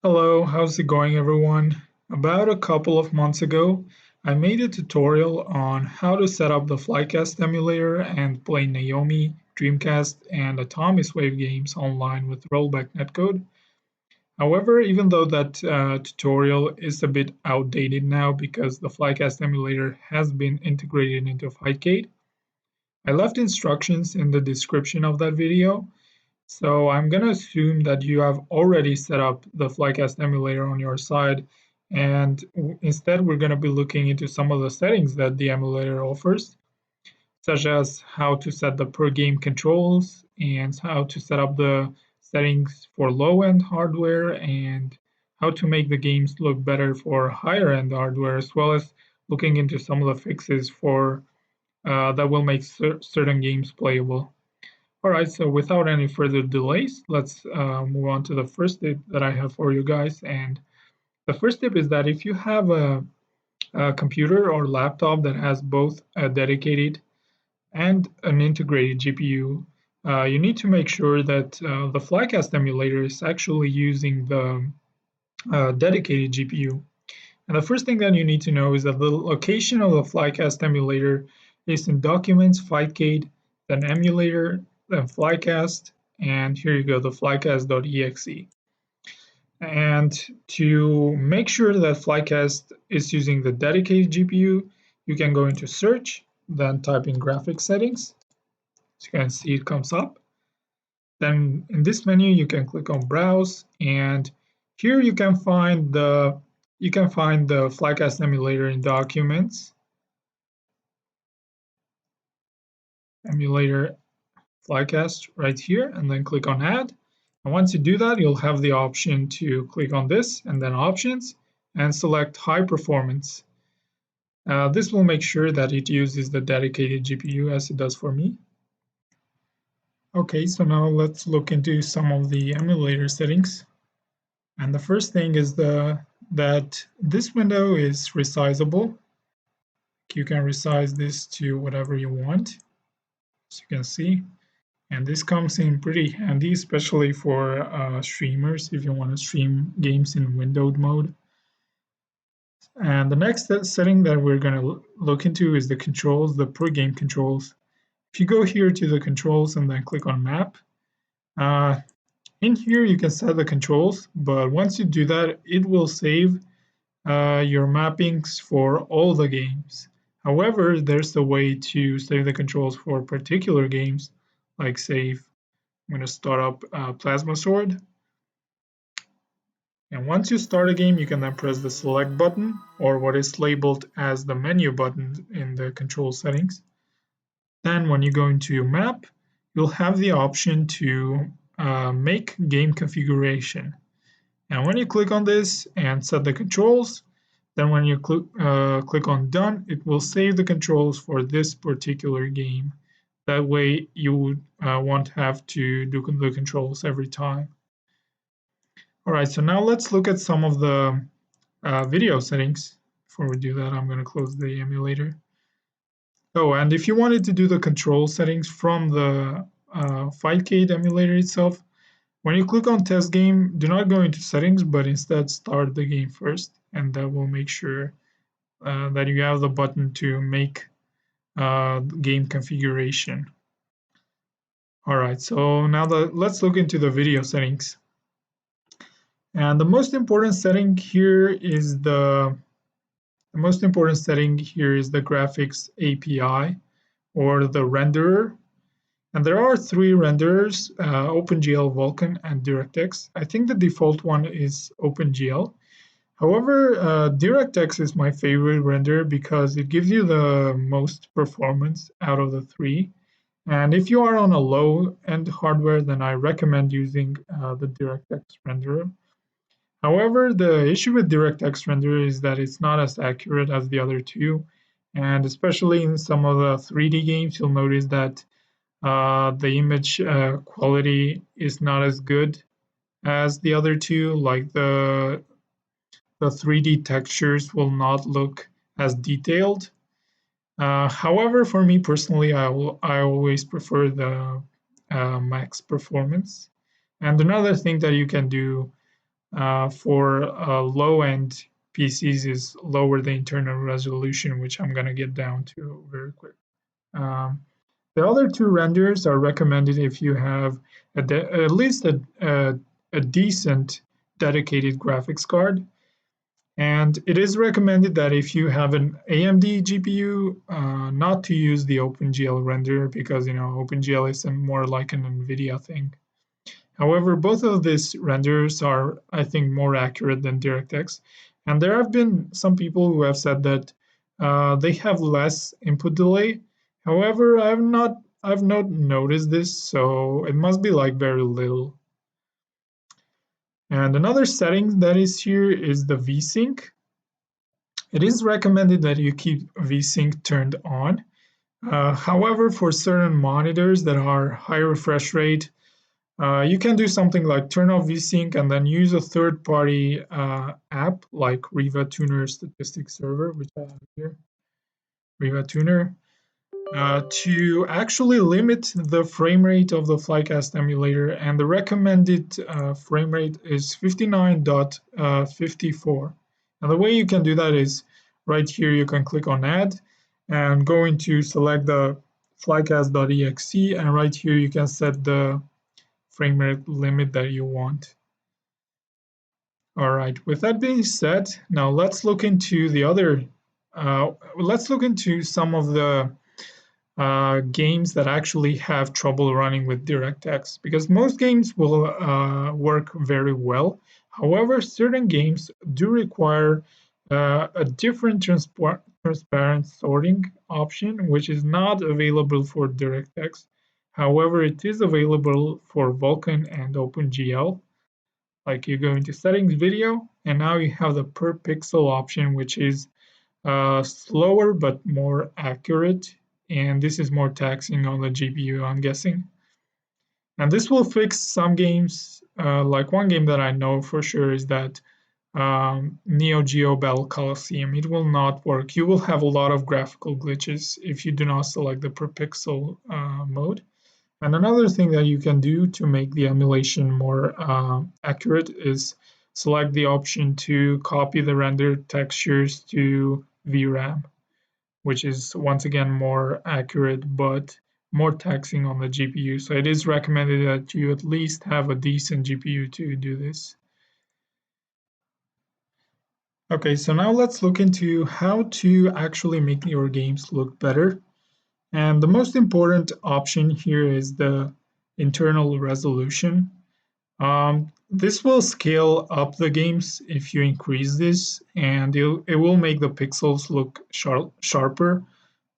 Hello, how's it going, everyone? About a couple of months ago, I made a tutorial on how to set up the Flycast emulator and play Naomi, Dreamcast, and Atomic Wave games online with Rollback netcode. However, even though that tutorial is a bit outdated now because the Flycast emulator has been integrated into Fightcade, I left instructions in the description of that video, so I'm going to assume that you have already set up the Flycast emulator on your side, and instead we're going to be looking into some of the settings that the emulator offers, such as how to set the per game controls and how to set up the settings for low-end hardware and how to make the games look better for higher-end hardware, as well as looking into some of the fixes for that will make certain games playable. All right, so without any further delays, let's move on to the first tip that I have for you guys. And the first tip is that if you have a computer or laptop that has both a dedicated and an integrated GPU, you need to make sure that the Flycast emulator is actually using the dedicated GPU. And the first thing that you need to know is that the location of the Flycast emulator is in Documents, Fightcade, then Emulator, then Flycast, and here you go, the flycast.exe. And to make sure that Flycast is using the dedicated GPU, you can go into Search, then type in Graphics Settings. As you can see, it comes up. Then in this menu, you can click on Browse, and here you can find the Flycast emulator in Documents, Emulator Flycast right here, and then click on Add. And once you do that, you'll have the option to click on this and then Options and select High Performance. This will make sure that it uses the dedicated GPU as it does for me. Okay, so now let's look into some of the emulator settings. And the first thing is that this window is resizable. You can resize this to whatever you want, as you can see. And this comes in pretty handy, especially for streamers if you want to stream games in windowed mode. And the next setting that we're going to look into is the controls, the per game controls. If you go here to the controls and then click on Map, in here you can set the controls, but once you do that, it will save your mappings for all the games. However, there's a way to save the controls for particular games, like say, I'm going to start up Plasma Sword. And once you start a game, you can then press the select button, or what is labeled as the menu button in the control settings. Then when you go into map, you'll have the option to make game configuration. And when you click on this and set the controls, then when you click on done, it will save the controls for this particular game. That way you won't have to do the controls every time. All right, so now let's look at some of the video settings. Before we do that, I'm going to close the emulator. Oh, and if you wanted to do the control settings from the Fightcade emulator itself, when you click on test game, do not go into settings, but instead start the game first, and that will make sure that you have the button to make game configuration. All right, so now let's look into the video settings. And the most important setting here is the graphics API or the renderer. And there are three renderers, OpenGL, Vulkan, and DirectX. I think the default one is OpenGL. However, DirectX is my favorite renderer because it gives you the most performance out of the three. And if you are on a low-end hardware, then I recommend using the DirectX renderer. However, the issue with DirectX renderer is that it's not as accurate as the other two. And especially in some of the 3D games, you'll notice that the image quality is not as good as the other two. Like the 3D textures will not look as detailed. However, for me personally, I always prefer the max performance. And another thing that you can do for low-end PCs is lower the internal resolution, which I'm going to get down to very quick. The other two renders are recommended if you have at least a decent dedicated graphics card. And it is recommended that if you have an AMD GPU, not to use the OpenGL renderer because OpenGL is more like an NVIDIA thing. However, both of these renderers are, I think, more accurate than DirectX. And there have been some people who have said that they have less input delay. However, I've not noticed this, so it must be like very little. And another setting that is here is the VSync. It is recommended that you keep VSync turned on. However, for certain monitors that are high refresh rate, you can do something like turn off VSync and then use a third-party app like Riva Tuner Statistics Server, which I have here, Riva Tuner, to actually limit the frame rate of the Flycast emulator. And the recommended frame rate is 59.54. And the way you can do that is right here, you can click on Add and going to select the flycast.exe, and right here you can set the frame rate limit that you want. All right, with that being said, now let's look into the other, let's look into some of the games that actually have trouble running with DirectX, because most games will work very well. However, certain games do require a different transparent sorting option, which is not available for DirectX. However, it is available for Vulkan and OpenGL. Like you go into settings, video, and now you have the per pixel option, which is slower but more accurate. And this is more taxing on the GPU, I'm guessing. And this will fix some games. Like one game that I know for sure is that Neo Geo Battle Coliseum. It will not work. You will have a lot of graphical glitches if you do not select the per pixel mode. And another thing that you can do to make the emulation more accurate is select the option to copy the rendered textures to VRAM, which is once again more accurate but more taxing on the GPU. So it is recommended that you at least have a decent GPU to do this. Okay, so now let's look into how to actually make your games look better. And the most important option here is the internal resolution. This will scale up the games if you increase this, and it will make the pixels look sharper.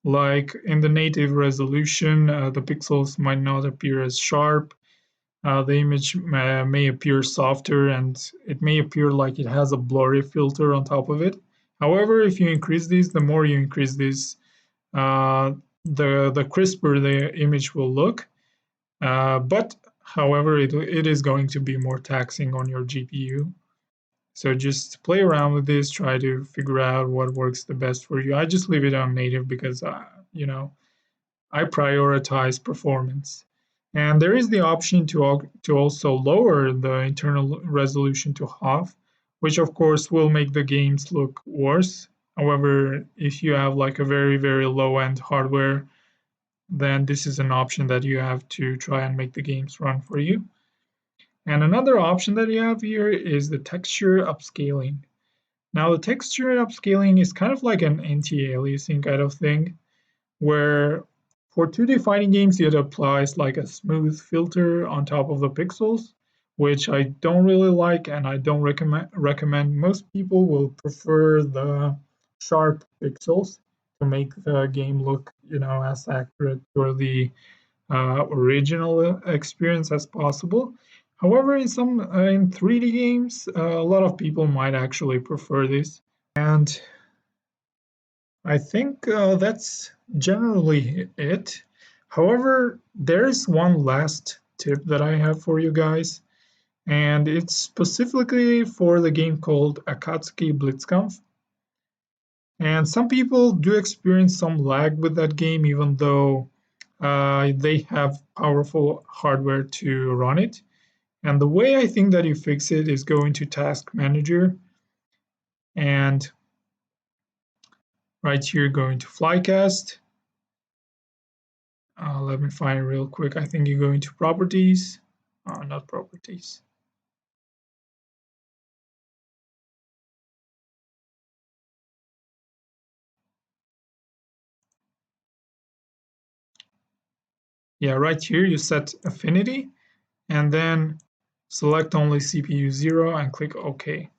Like in the native resolution, the pixels might not appear as sharp. The image may appear softer, and it may appear like it has a blurry filter on top of it. However, if you increase these, the more you increase this, the crisper the image will look. But however, it is going to be more taxing on your GPU. So just play around with this, try to figure out what works the best for you. I just leave it on native because I prioritize performance. And there is the option to also lower the internal resolution to half, which of course will make the games look worse. However, if you have like a very, very low-end hardware, then this is an option that you have to try and make the games run for you. And another option that you have here is the texture upscaling. Now, the texture upscaling is kind of like an anti-aliasing kind of thing, where for 2D fighting games, it applies like a smooth filter on top of the pixels, which I don't really like and I don't recommend. Most people will prefer the sharp pixels to make the game look, as accurate to the original experience as possible. However, in 3D games, a lot of people might actually prefer this, and I think that's generally it. However, there's one last tip that I have for you guys, and it's specifically for the game called Akatsuki Blitzkampf. And some people do experience some lag with that game, even though they have powerful hardware to run it. And the way I think that you fix it is going to Task Manager and right here going to Flycast. Let me find it real quick. I think you go into Properties, not Properties. Yeah, right here you set Affinity and then select only CPU 0 and click OK.